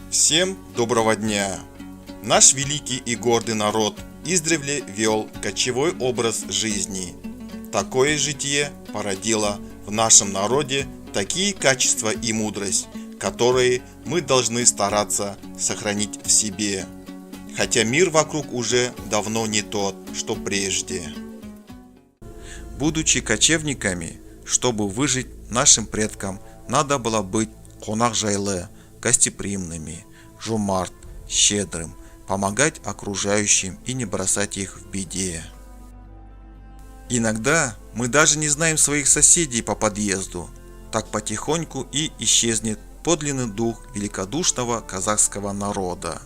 Всем доброго дня! Наш великий и гордый народ издревле вел кочевой образ жизни. Такое житие породило в нашем народе такие качества и мудрость, которые мы должны стараться сохранить в себе. Хотя мир вокруг уже давно не тот, что прежде. Будучи кочевниками, чтобы выжить нашим предкам, надо было быть конак-жайлы, гостеприимными, жумарт, щедрым, помогать окружающим и не бросать их в беде. Иногда мы даже не знаем своих соседей по подъезду. Так потихоньку и исчезнет подлинный дух великодушного казахского народа.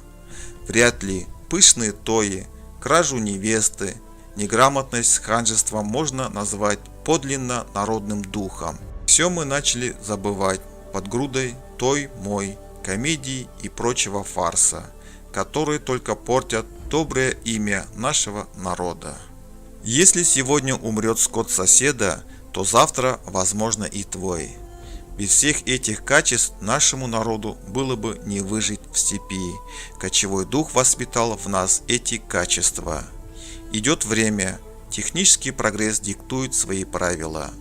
Вряд ли пышные тои, кражу невесты, неграмотность с ханжеством можно назвать подлинно народным духом. Все мы начали забывать под грудой той-мой, комедий и прочего фарса, которые только портят доброе имя нашего народа. Если сегодня умрет скот соседа, то завтра, возможно, и твой. Без всех этих качеств нашему народу было бы не выжить в степи. Кочевой дух воспитал в нас эти качества. Идет время, технический прогресс диктует свои правила.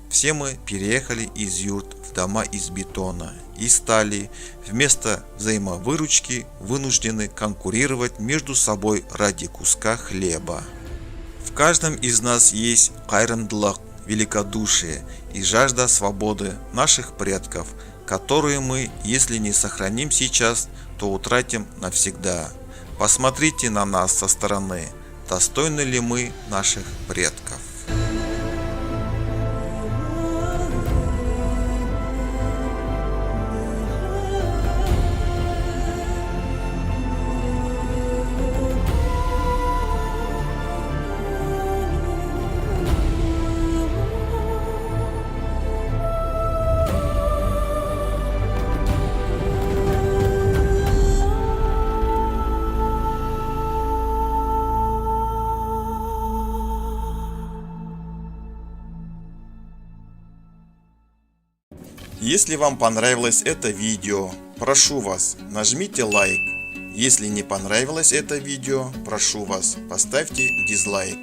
Все мы переехали из юрт в дома из бетона и стали вместо взаимовыручки вынуждены конкурировать между собой ради куска хлеба. В каждом из нас есть кайрымдылык, великодушие и жажда свободы наших предков, которые мы, если не сохраним сейчас, то утратим навсегда. Посмотрите на нас со стороны, достойны ли мы наших предков. Если вам понравилось это видео, прошу вас, нажмите лайк. Если не понравилось это видео, прошу вас, поставьте дизлайк.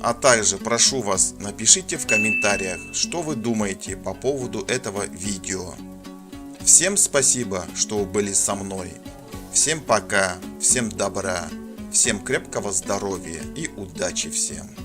А также прошу вас, напишите в комментариях, что вы думаете по поводу этого видео. Всем спасибо, что были со мной. Всем пока, всем добра, всем крепкого здоровья и удачи всем.